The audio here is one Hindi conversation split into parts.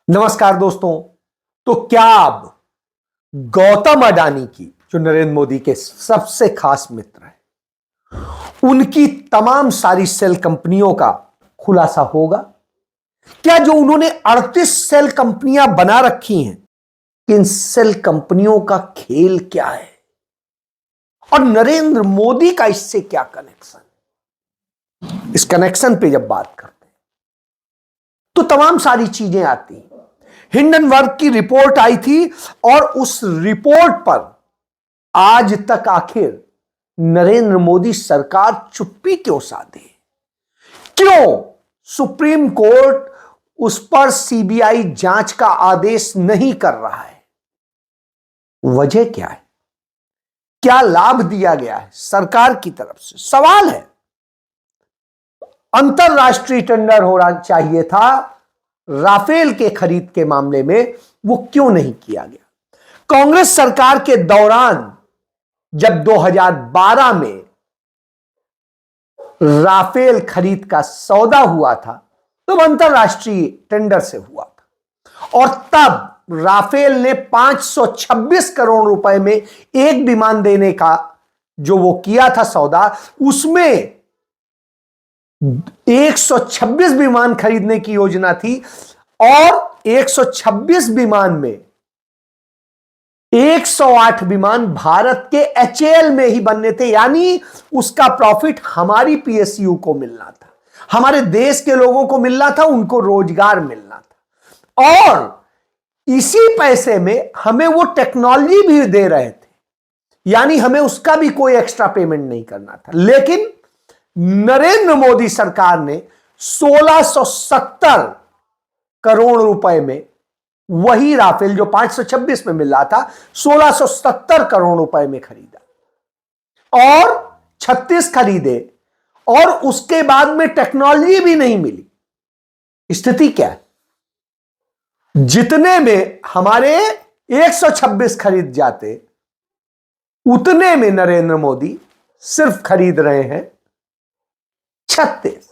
नमस्कार दोस्तों। तो क्या अब गौतम अडानी की, जो नरेंद्र मोदी के सबसे खास मित्र हैं, उनकी तमाम सारी सेल कंपनियों का खुलासा होगा? क्या जो उन्होंने 38 सेल कंपनियां बना रखी हैं, इन सेल कंपनियों का खेल क्या है और नरेंद्र मोदी का इससे क्या कनेक्शन? इस कनेक्शन पे जब बात करते हैं तो तमाम सारी चीजें आती हैं। हिंडनबर्ग की रिपोर्ट आई थी और उस रिपोर्ट पर आज तक आखिर नरेंद्र मोदी सरकार चुप्पी क्यों साधे? क्यों सुप्रीम कोर्ट उस पर सीबीआई जांच का आदेश नहीं कर रहा है? वजह क्या है? क्या लाभ दिया गया है सरकार की तरफ से? सवाल है। अंतरराष्ट्रीय टेंडर होना चाहिए था राफेल के खरीद के मामले में, वो क्यों नहीं किया गया? कांग्रेस सरकार के दौरान जब 2012 में राफेल खरीद का सौदा हुआ था तब अंतरराष्ट्रीय टेंडर से हुआ था और तब राफेल ने 526 करोड़ रुपए में एक विमान देने का जो वो किया था सौदा, उसमें 126 विमान खरीदने की योजना थी और 126 विमान में 108 विमान भारत के एचएएल में ही बनने थे। यानी उसका प्रॉफिट हमारी पीएसयू को मिलना था, हमारे देश के लोगों को मिलना था, उनको रोजगार मिलना था और इसी पैसे में हमें वो टेक्नोलॉजी भी दे रहे थे, यानी हमें उसका भी कोई एक्स्ट्रा पेमेंट नहीं करना था। लेकिन नरेंद्र मोदी सरकार ने 1670 करोड़ रुपए में वही राफेल जो 526 में मिल रहा था, 1670 करोड़ रुपए में खरीदा और 36 खरीदे और उसके बाद में टेक्नोलॉजी भी नहीं मिली। स्थिति क्या है? जितने में हमारे 126 खरीद जाते, उतने में नरेंद्र मोदी सिर्फ खरीद रहे हैं 36,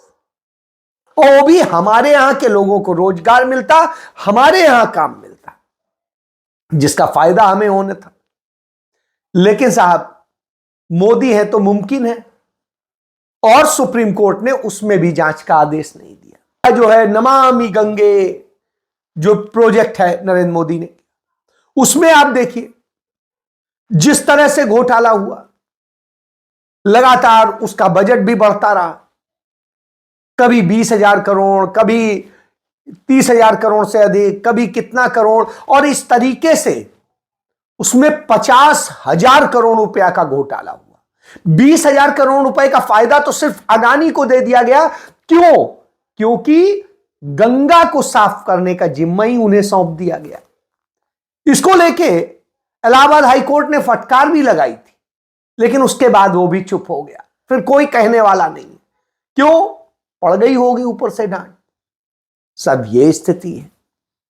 और वो भी हमारे यहां के लोगों को रोजगार मिलता, हमारे यहां काम मिलता, जिसका फायदा हमें होना था। लेकिन साहब, मोदी है तो मुमकिन है और सुप्रीम कोर्ट ने उसमें भी जांच का आदेश नहीं दिया। जो है नमामि गंगे जो प्रोजेक्ट है नरेंद्र मोदी ने, उसमें आप देखिए जिस तरह से घोटाला हुआ, लगातार उसका बजट भी बढ़ता रहा, कभी 20,000 करोड़, कभी 30,000 करोड़ से अधिक, कभी कितना करोड़, और इस तरीके से उसमें 50,000 करोड़ रुपया का घोटाला हुआ। 20,000 करोड़ रुपए का फायदा तो सिर्फ अडानी को दे दिया गया। क्यों? क्योंकि गंगा को साफ करने का जिम्मा ही उन्हें सौंप दिया गया। इसको लेके इलाहाबाद हाईकोर्ट ने फटकार भी लगाई थी, लेकिन उसके बाद वो भी चुप हो गया, फिर कोई कहने वाला नहीं। क्यों? पड़ गई होगी ऊपर से डांट। सब ये स्थिति है,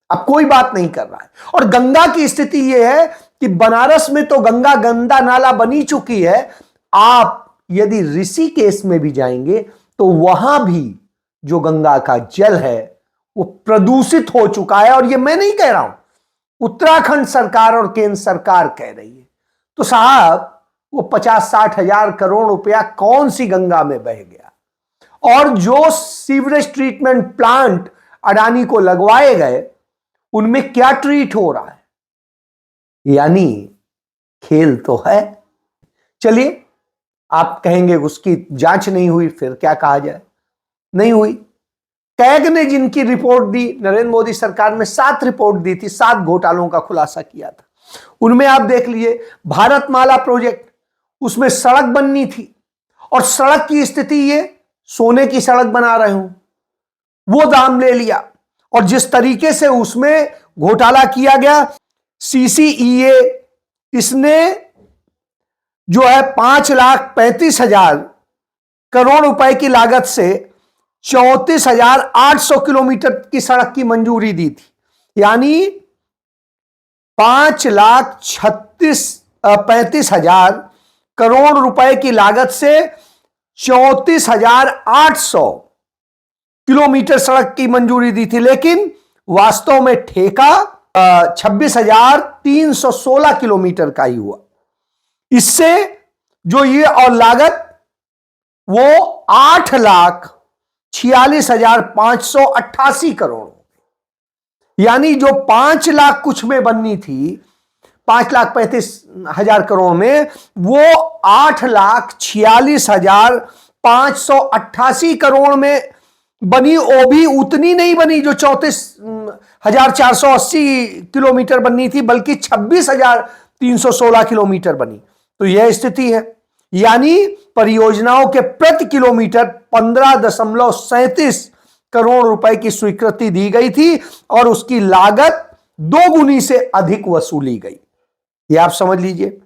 अब कोई बात नहीं कर रहा है। और गंगा की स्थिति यह है कि बनारस में तो गंगा गंदा नाला बनी चुकी है। आप यदि ऋषिकेश में भी जाएंगे तो वहां भी जो गंगा का जल है वो प्रदूषित हो चुका है। और ये मैं नहीं कह रहा हूं, उत्तराखंड सरकार और केंद्र सरकार कह रही है। तो साहब, वो 50-60 हजार करोड़ रुपया कौन सी गंगा में बह गया? और जो सीवरेज ट्रीटमेंट प्लांट अडानी को लगवाए गए, उनमें क्या ट्रीट हो रहा है? यानी खेल तो है। चलिए, आप कहेंगे उसकी जांच नहीं हुई, फिर क्या कहा जाए? नहीं हुई। कैग ने जिनकी रिपोर्ट दी, नरेंद्र मोदी सरकार में 7 रिपोर्ट दी थी, 7 घोटालों का खुलासा किया था। उनमें आप देख लिए भारतमाला प्रोजेक्ट, उसमें सड़क बननी थी और सड़क की स्थिति ये सोने की सड़क बना रहे हूं, वो दाम ले लिया। और जिस तरीके से उसमें घोटाला किया गया, सीसीईए इसने जो है 5,35,000 करोड़ रुपए की लागत से 34,800 किलोमीटर की सड़क की मंजूरी दी थी। यानी 5,35,000 करोड़ रुपए की लागत से 34,800 किलोमीटर सड़क की मंजूरी दी थी। लेकिन वास्तव में ठेका 26,316 किलोमीटर का ही हुआ। इससे जो ये और लागत वो 8,46,588 करोड़, यानी जो 5 लाख कुछ में बननी थी, 5,35,000 करोड़ में, वो 8,46,588 करोड़ में बनी। वो भी उतनी नहीं बनी जो 34,480 किलोमीटर बननी थी, बल्कि 26,316 किलोमीटर बनी। तो यह स्थिति है, यानी परियोजनाओं के प्रति किलोमीटर 15.37 करोड़ रुपए की स्वीकृति दी गई थी और उसकी लागत 2 गुनी से अधिक वसूली गई। यह आप समझ लीजिए।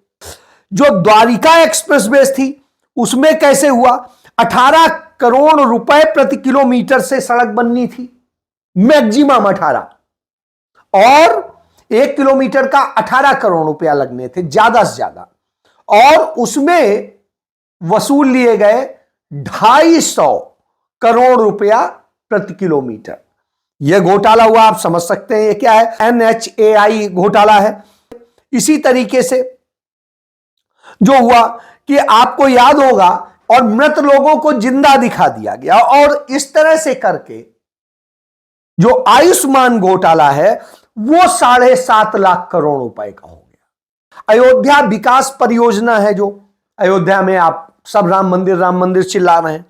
जो द्वारिका एक्सप्रेसवे थी उसमें कैसे हुआ, 18 करोड़ रुपए प्रति किलोमीटर से सड़क बननी थी, मैक्सिमम 18, और 1 किलोमीटर का 18 करोड़ रुपया लगने थे ज्यादा से ज्यादा, और उसमें वसूल लिए गए 250 करोड़ रुपया प्रति किलोमीटर। यह घोटाला हुआ, आप समझ सकते हैं ये क्या है, NHAI घोटाला है। इसी तरीके से जो हुआ कि आपको याद होगा, और मृत लोगों को जिंदा दिखा दिया गया, और इस तरह से करके जो आयुष्मान घोटाला है वो 7.5 लाख करोड़ रुपए का हो गया। अयोध्या विकास परियोजना है, जो अयोध्या में आप सब राम मंदिर चिल्ला रहे हैं,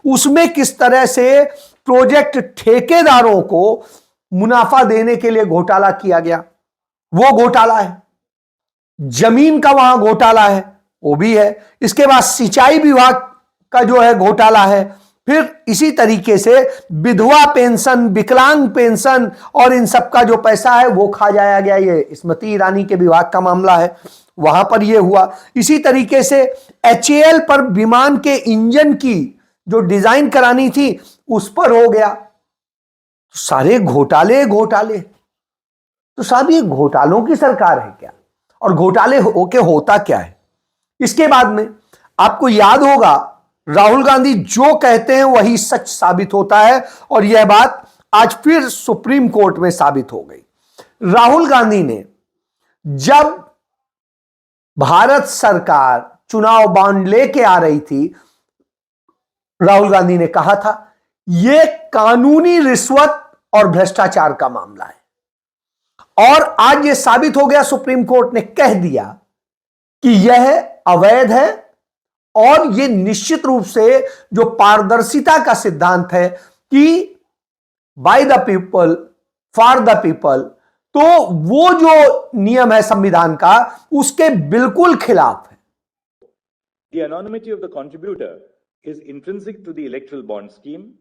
उसमें किस तरह से प्रोजेक्ट ठेकेदारों को मुनाफा देने के लिए घोटाला किया गया, वो घोटाला है। जमीन का वहां घोटाला है, वो भी है। इसके बाद सिंचाई विभाग का जो है घोटाला है। फिर इसी तरीके से विधवा पेंशन, विकलांग पेंशन और इन सब का जो पैसा है वो खा जाया गया। ये स्मृति ईरानी के विभाग का मामला है, वहां पर ये हुआ। इसी तरीके से HAL पर विमान के इंजन की जो डिजाइन करानी थी उस पर हो गया। सारे घोटाले घोटाले। तो साहब ये घोटालों की सरकार है क्या, और घोटाले होके होता क्या है? इसके बाद में आपको याद होगा, राहुल गांधी जो कहते हैं वही सच साबित होता है, और यह बात आज फिर सुप्रीम कोर्ट में साबित हो गई। राहुल गांधी ने, जब भारत सरकार चुनाव बॉन्ड लेके आ रही थी, राहुल गांधी ने कहा था यह कानूनी रिश्वत और भ्रष्टाचार का मामला है, और आज यह साबित हो गया, सुप्रीम कोर्ट ने कह दिया कि यह अवैध है, और यह निश्चित रूप से जो पारदर्शिता का सिद्धांत है कि by the people for the people, तो वो जो नियम है संविधान का, उसके बिल्कुल खिलाफ है। The anonymity of the contributor is intrinsic to the electoral bond scheme.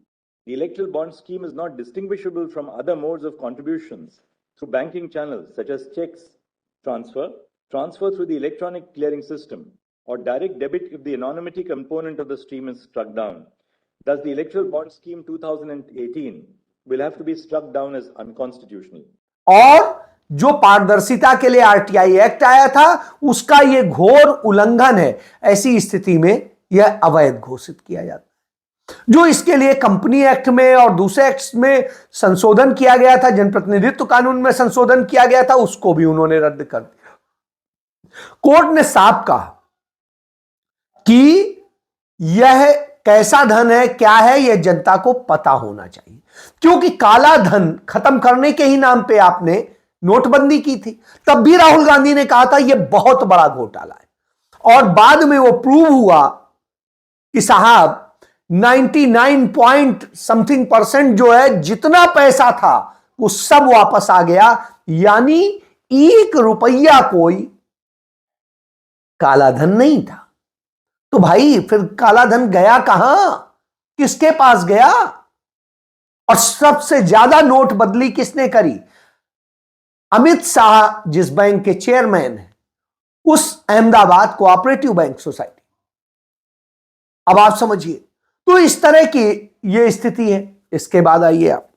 The electoral bond scheme is not distinguishable from other modes of contributions through banking channels such as checks, transfer through the electronic clearing system, or direct debit if the anonymity component of the stream is struck down. Thus, the electoral bond scheme 2018 will have to be struck down as unconstitutional. और जो पारदर्शिता के लिए RTI एक्ट आया था उसका यह घोर उल्लंघन है। ऐसी स्थिति में यह अवैध घोषित किया जाता है। जो इसके लिए कंपनी एक्ट में और दूसरे एक्ट में संशोधन किया गया था, जनप्रतिनिधित्व कानून में संशोधन किया गया था, उसको भी उन्होंने रद्द कर दिया। कोर्ट ने साफ कहा कि यह कैसा धन है, क्या है, यह जनता को पता होना चाहिए, क्योंकि काला धन खत्म करने के ही नाम पे आपने नोटबंदी की थी। तब भी राहुल गांधी ने कहा था यह बहुत बड़ा घोटाला है, और बाद में वो प्रूव हुआ कि साहब 99% जो है, जितना पैसा था वो सब वापस आ गया, यानी 1 रुपया कोई काला धन नहीं था। तो भाई फिर काला धन गया कहां, किसके पास गया? और सबसे ज्यादा नोट बदली किसने करी? अमित शाह जिस बैंक के चेयरमैन हैं, उस अहमदाबाद कोऑपरेटिव बैंक सोसाइटी। अब आप समझिए, तो इस तरह की यह स्थिति है। इसके बाद आइए आप,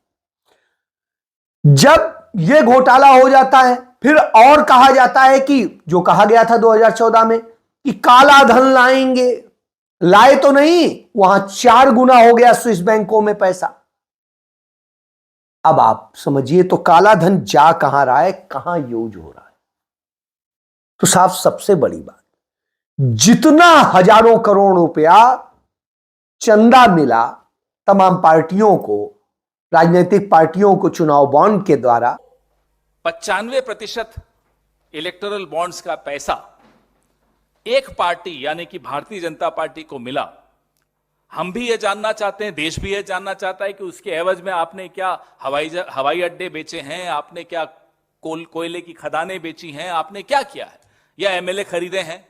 जब यह घोटाला हो जाता है, फिर और कहा जाता है कि जो कहा गया था 2014 में कि काला धन लाएंगे, लाए तो नहीं, वहां 4 गुना हो गया स्विस बैंकों में पैसा। अब आप समझिए तो काला धन जा कहां रहा है, कहां यूज हो रहा है। तो साहब सबसे बड़ी बात, जितना हजारों करोड़ रुपया चंदा मिला तमाम पार्टियों को, राजनीतिक पार्टियों को चुनाव बॉन्ड के द्वारा, 95% इलेक्टोरल बॉन्ड्स का पैसा एक पार्टी यानी कि भारतीय जनता पार्टी को मिला। हम भी ये जानना चाहते हैं, देश भी ये जानना चाहता है कि उसके एवज में आपने क्या हवाई अड्डे बेचे हैं, आपने क्या कोयले की खदानें बेची हैं, आपने क्या किया है, या एमएलए खरीदे हैं,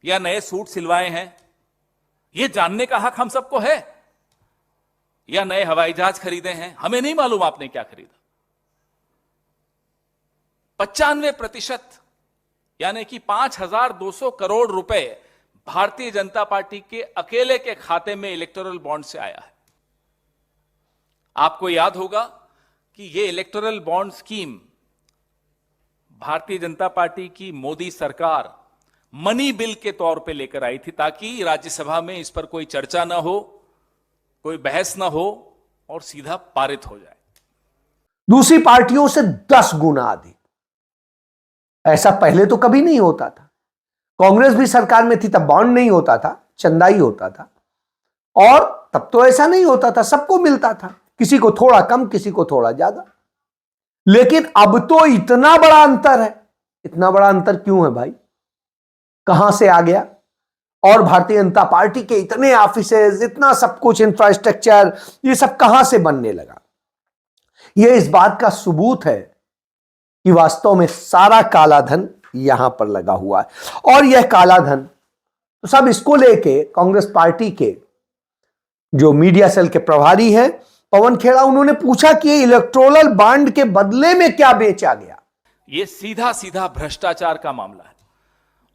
या नए सूट सिलवाए हैं। ये जानने का हक हम सबको है। या नए हवाई जहाज खरीदे हैं, हमें नहीं मालूम आपने क्या खरीदा। 95% यानी कि 5,200 करोड़ रुपए भारतीय जनता पार्टी के अकेले के खाते में इलेक्टोरल बॉन्ड से आया है। आपको याद होगा कि ये electoral bond scheme Bharatiya Janata party की मोदी सरकार मनी बिल के तौर पे लेकर आई थी, ताकि राज्यसभा में इस पर कोई चर्चा ना हो, कोई बहस ना हो और सीधा पारित हो जाए। दूसरी पार्टियों से 10 गुना अधिक। ऐसा पहले तो कभी नहीं होता था। कांग्रेस भी सरकार में थी तब बॉन्ड नहीं होता था, चंदा ही होता था। और तब तो ऐसा नहीं होता था, सबको मिलता था, किसी को थोड़ा कम, किसी को थोड़ा ज्यादा। लेकिन अब तो इतना बड़ा अंतर है। इतना बड़ा अंतर क्यों है भाई? कहां से आ गया? और भारतीय जनता पार्टी के इतने ऑफिसेज, इतना सब कुछ, इंफ्रास्ट्रक्चर, ये सब कहां से बनने लगा? यह इस बात का सबूत है कि वास्तव में सारा काला धन यहां पर लगा हुआ है। और यह काला धन तो सब इसको लेके कांग्रेस पार्टी के जो मीडिया सेल के प्रभारी हैं पवन खेड़ा, उन्होंने पूछा कि इलेक्टोरल बॉन्ड के बदले में क्या बेचा गया। यह सीधा सीधा भ्रष्टाचार का मामला है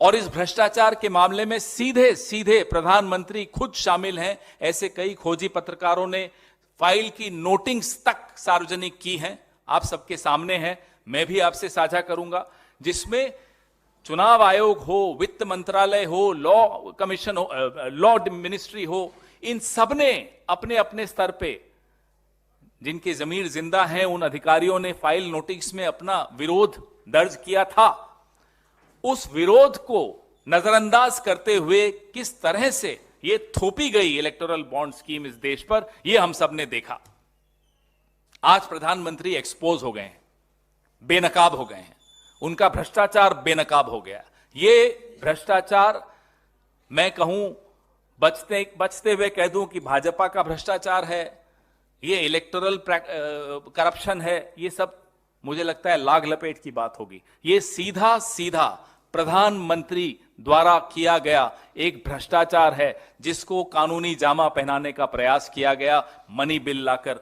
और इस भ्रष्टाचार के मामले में सीधे सीधे प्रधानमंत्री खुद शामिल हैं। ऐसे कई खोजी पत्रकारों ने फाइल की नोटिंग्स तक सार्वजनिक की हैं, आप सबके सामने हैं। मैं भी आपसे साझा करूंगा, जिसमें चुनाव आयोग हो, वित्त मंत्रालय हो, लॉ कमीशन हो, लॉ मिनिस्ट्री हो, इन सब ने अपने अपने स्तर पे जिनके जमीर जिंदा हैं उन अधिकारियों ने फाइल नोटिस में अपना विरोध दर्ज किया था। उस विरोध को नजरअंदाज करते हुए किस तरह से ये थोपी गई इलेक्टोरल बॉन्ड स्कीम इस देश पर, यह हम सब ने देखा। आज प्रधानमंत्री एक्सपोज हो गए हैं, बेनकाब हो गए हैं, उनका भ्रष्टाचार बेनकाब हो गया। ये भ्रष्टाचार मैं कहूं, बचते हुए कह दूं कि भाजपा का भ्रष्टाचार है, ये इलेक्टोरल करप्शन है, ये सब मुझे लगता है लाग लपेट की बात होगी। ये सीधा सीधा प्रधानमंत्री द्वारा किया गया एक भ्रष्टाचार है, जिसको कानूनी जामा पहनाने का प्रयास किया गया। मनी बिल लाकर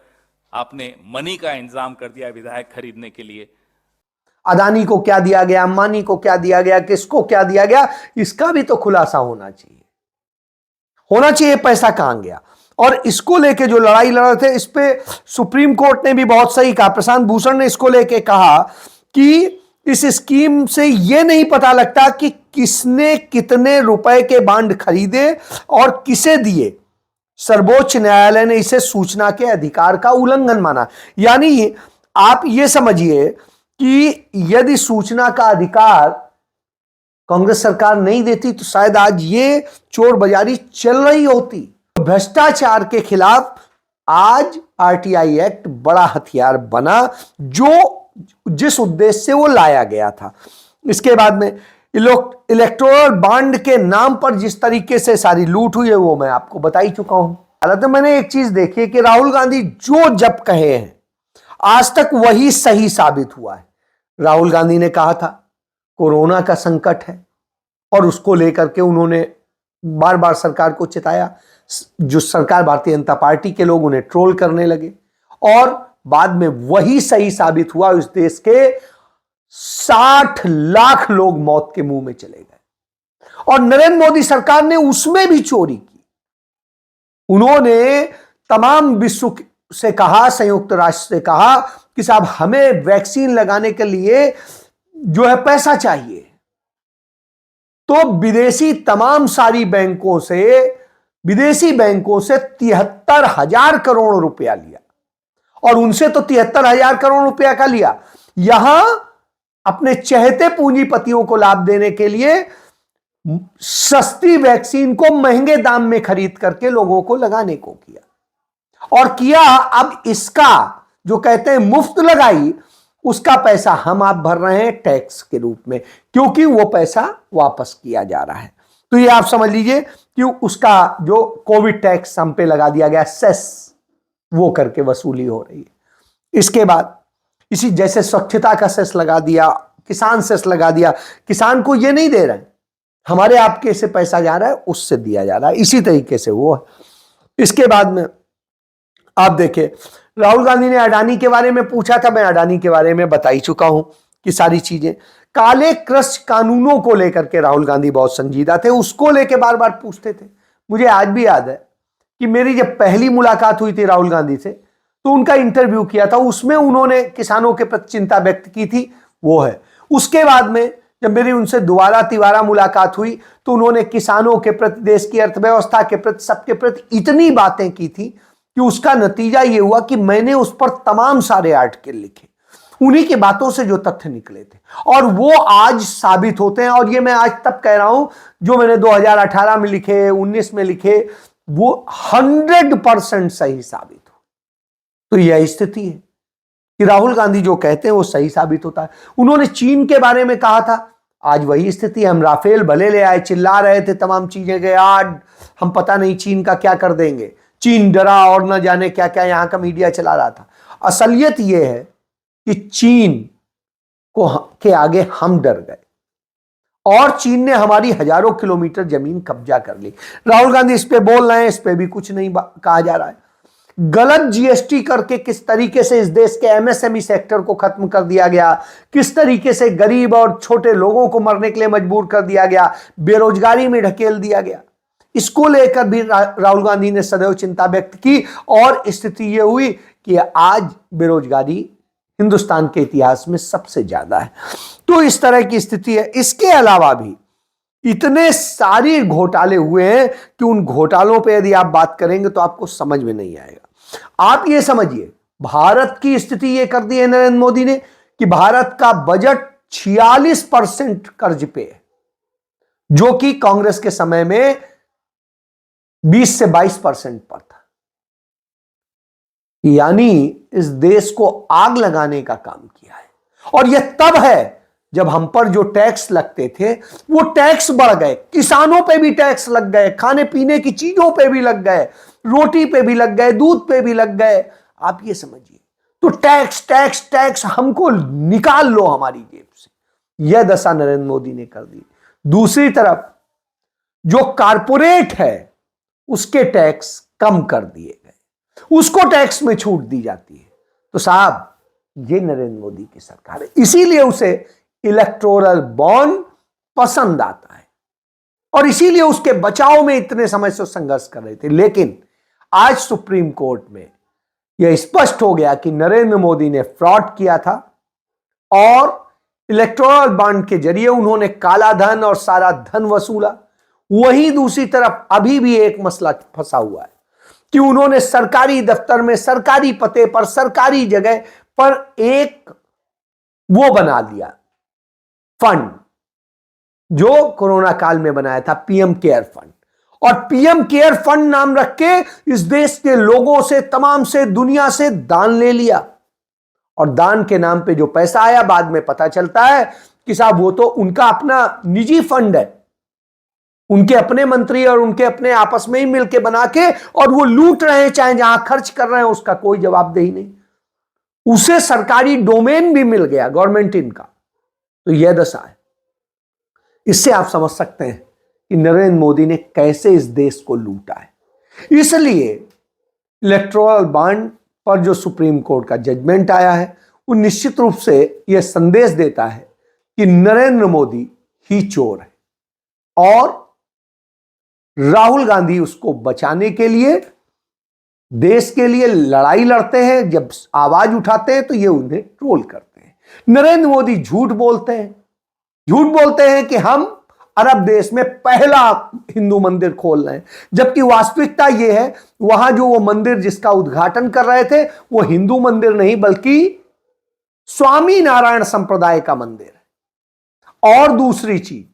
आपने मनी का इंतजाम कर दिया विधायक खरीदने के लिए। अदानी को क्या दिया गया, अंबानी को क्या दिया गया, किसको क्या दिया गया, इसका भी तो खुलासा होना चाहिए। पैसा कहां गया। और इसको लेके जो लड़ाई लड़ रहे थे, इस पे सुप्रीम कोर्ट ने भी बहुत सही कहा। प्रशांत भूषण ने इसको लेके कहा कि इस स्कीम से यह नहीं पता लगता कि किसने कितने रुपए के बॉन्ड खरीदे और किसे दिए। सर्वोच्च न्यायालय ने इसे सूचना के अधिकार का उल्लंघन माना। यानी आप यह समझिए कि यदि सूचना का अधिकार कांग्रेस सरकार नहीं देती तो शायद आज ये चोर बाजारी चल रही होती। भ्रष्टाचार के खिलाफ आज आरटीआई एक्ट बड़ा हथियार बना, जो जिस उद्देश्य से वो लाया गया था। इसके बाद में इलेक्टोरल बॉन्ड के नाम पर जिस तरीके से सारी लूट हुई है वो मैं आपको बता ही चुका हूं। हालांकि मैंने एक चीज देखी कि राहुल गांधी जो जब कहे हैं आज तक वही सही साबित हुआ है। राहुल गांधी ने कहा था कोरोना का संकट है और उसको लेकर के उन्होंने बार बार सरकार को चिताया। जो सरकार भारतीय जनता पार्टी के लोग उन्हें ट्रोल करने लगे और बाद में वही सही साबित हुआ। इस देश के 60 लाख लोग मौत के मुंह में चले गए और नरेंद्र मोदी सरकार ने उसमें भी चोरी की। उन्होंने तमाम विश्व से कहा, संयुक्त राष्ट्र से कहा कि साहब हमें वैक्सीन लगाने के लिए जो है पैसा चाहिए। तो विदेशी बैंकों से 73,000 करोड़ रुपया लिया और उनसे तो 73,000 करोड़ रुपया का लिया। यहां अपने चहेते पूंजीपतियों को लाभ देने के लिए सस्ती वैक्सीन को महंगे दाम में खरीद करके लोगों को लगाने को किया और किया। अब इसका जो कहते हैं मुफ्त लगाई, उसका पैसा हम आप भर रहे हैं टैक्स के रूप में, क्योंकि वो पैसा वापस किया जा रहा है। तो ये आप समझ लीजिए कि उसका जो कोविड टैक्स हम पे लगा दिया गया, सेस, वो करके वसूली हो रही है। इसके बाद इसी जैसे स्वच्छता का सेस लगा दिया, किसान सेस लगा दिया। किसान को ये नहीं दे रहे हैं, हमारे आपके से पैसा जा रहा है, उससे दिया जा रहा है। इसी तरीके से वो है। इसके बाद में आप देखिए, राहुल गांधी ने अडानी के बारे में पूछा था, मैं अडानी के बारे में बता ही चुका हूं कि सारी चीजें। काले कृषि कानूनों को लेकर के राहुल गांधी बहुत संजीदा थे, उसको लेकर बार बार पूछते थे। मुझे आज भी याद है कि मेरी जब पहली मुलाकात हुई थी राहुल गांधी से, तो उनका इंटरव्यू किया था, उसमें उन्होंने किसानों के प्रति चिंता व्यक्त की थी, वो है। उसके बाद में जब मेरी उनसे दोबारा तिबारा मुलाकात हुई, तो उन्होंने किसानों के प्रति, देश की अर्थव्यवस्था के प्रति, सबके प्रति इतनी बातें की थी कि उसका नतीजा यह हुआ कि मैंने उस पर तमाम सारे आर्टिकल लिखे, उन्हीं की बातों से जो तथ्य निकले थे, और वो आज साबित होते हैं। और ये मैं आज तब कह रहा हूं, जो मैंने 2018 में लिखे, 19 में लिखे, वो 100% सही साबित हो। तो यह स्थिति है कि राहुल गांधी जो कहते हैं वो सही साबित होता है। उन्होंने चीन के बारे में कहा था, आज वही स्थिति है। हम राफेल भले ले आए, चिल्ला रहे थे तमाम चीजें के, आज हम पता नहीं चीन का क्या कर देंगे, चीन डरा और न जाने क्या क्या यहां का मीडिया चला रहा था। असलियत यह है कि चीन के आगे हम डर गए और चीन ने हमारी हजारों किलोमीटर जमीन कब्जा कर ली। राहुल गांधी इस पे बोल रहे हैं, इस पे भी कुछ नहीं कहा जा रहा है। गलत जीएसटी करके किस तरीके से इस देश के एमएसएमई सेक्टर को खत्म कर दिया गया, किस तरीके से गरीब और छोटे लोगों को मरने के लिए मजबूर कर दिया गया, बेरोजगारी में ढकेल दिया गया, इसको लेकर भी राहुल गांधी ने सदैव चिंता व्यक्त की। और स्थिति यह हुई कि आज बेरोजगारी हिंदुस्तान के इतिहास में सबसे ज्यादा है। तो इस तरह की स्थिति है। इसके अलावा भी इतने सारे घोटाले हुए हैं कि उन घोटालों पे यदि आप बात करेंगे तो आपको समझ में नहीं आएगा। आप ये समझिए, भारत की स्थिति ये कर दी है नरेंद्र मोदी ने कि भारत का बजट 46% कर्ज पे है, जो कि कांग्रेस के समय में 20 से 22% पर था। यानी इस देश को आग लगाने का काम किया है। और यह तब है जब हम पर जो टैक्स लगते थे वो टैक्स बढ़ गए, किसानों पे भी टैक्स लग गए, खाने पीने की चीजों पे भी लग गए, रोटी पे भी लग गए, दूध पे भी लग गए। आप ये समझिए, तो टैक्स टैक्स टैक्स, हमको निकाल लो हमारी जेब से। यह दशा नरेंद्र मोदी ने कर दी। दूसरी तरफ जो कारपोरेट है उसके टैक्स कम कर दिए गए, उसको टैक्स में छूट दी जाती है। तो साहब, ये नरेंद्र मोदी की सरकार है, इसीलिए उसे इलेक्टोरल बॉन्ड पसंद आता है और इसीलिए उसके बचाव में इतने समय से संघर्ष कर रहे थे। लेकिन आज सुप्रीम कोर्ट में यह स्पष्ट हो गया कि नरेंद्र मोदी ने फ्रॉड किया था और इलेक्टोरल बॉन्ड के जरिए उन्होंने काला धन और सारा धन वसूला। वहीं दूसरी तरफ अभी भी एक मसला फंसा हुआ है कि उन्होंने सरकारी दफ्तर में, सरकारी पते पर, सरकारी जगह पर एक वो बना दिया फंड, जो कोरोना काल में बनाया था, पीएम केयर फंड। और पीएम केयर फंड नाम रख के इस देश के लोगों से, तमाम से, दुनिया से दान ले लिया। और दान के नाम पे जो पैसा आया, बाद में पता चलता है कि साहब वो तो उनका अपना निजी फंड है, उनके अपने मंत्री और उनके अपने आपस में ही मिलके बना के, और वो लूट रहे हैं, चाहे जहां खर्च कर रहे हैं उसका कोई जवाबदेही नहीं। उसे सरकारी डोमेन भी मिल गया, गवर्नमेंट इनका। तो यह दशा है। इससे आप समझ सकते हैं कि नरेंद्र मोदी ने कैसे इस देश को लूटा है। इसलिए इलेक्टोरल बॉन्ड पर जो सुप्रीम कोर्ट का जजमेंट आया है, वो निश्चित रूप से यह संदेश देता है कि नरेंद्र मोदी ही चोर है और राहुल गांधी उसको बचाने के लिए, देश के लिए लड़ाई लड़ते हैं। जब आवाज उठाते हैं तो ये उन्हें ट्रोल करते हैं। नरेंद्र मोदी झूठ बोलते हैं, झूठ बोलते हैं कि हम अरब देश में पहला हिंदू मंदिर खोल रहे हैं, जबकि वास्तविकता यह है वहां जो वो मंदिर जिसका उद्घाटन कर रहे थे वो हिंदू मंदिर नहीं बल्कि स्वामी नारायण संप्रदाय का मंदिर है। और दूसरी चीज,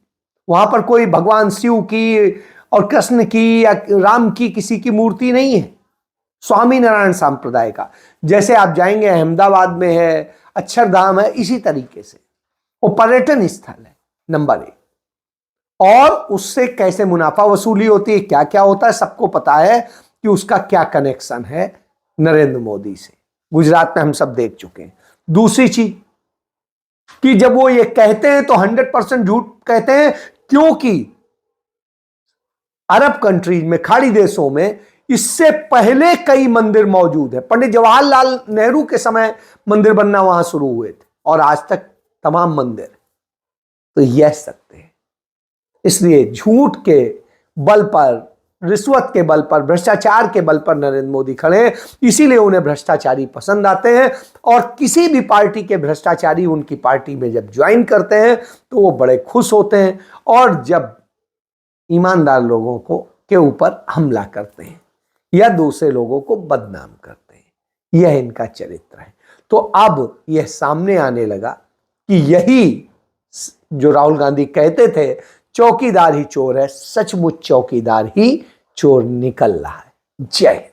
वहां पर कोई भगवान शिव की और कृष्ण की या राम की किसी की मूर्ति नहीं है, स्वामी नारायण संप्रदाय का। जैसे आप जाएंगे अहमदाबाद में है, अक्षरधाम है, इसी तरीके से वो पर्यटन स्थल है नंबर 1। और उससे कैसे मुनाफा वसूली होती है, क्या क्या होता है, सबको पता है कि उसका क्या कनेक्शन है नरेंद्र मोदी से। गुजरात में हम सब देख चुके हैं। दूसरी चीज कि जब वो ये कहते हैं तो 100% झूठ कहते हैं, क्योंकि अरब कंट्रीज में, खाड़ी देशों में इससे पहले कई मंदिर मौजूद है। पंडित जवाहरलाल नेहरू के समय मंदिर बनना वहां शुरू हुए थे और आज तक तमाम मंदिर तो यह सकते हैं। इसलिए झूठ के बल पर, रिश्वत के बल पर, भ्रष्टाचार के बल पर नरेंद्र मोदी खड़े हैं, इसीलिए उन्हें भ्रष्टाचारी पसंद आते हैं। और किसी भी पार्टी के भ्रष्टाचारी उनकी पार्टी में जब ज्वाइन करते हैं तो वो बड़े खुश होते हैं, और जब ईमानदार लोगों को के ऊपर हमला करते हैं या दूसरे लोगों को बदनाम करते हैं। यह इनका चरित्र है। तो अब यह सामने आने लगा कि यही जो राहुल गांधी कहते थे चौकीदार ही चोर है, सचमुच चौकीदार ही चोर निकल रहा है। जय हिंद।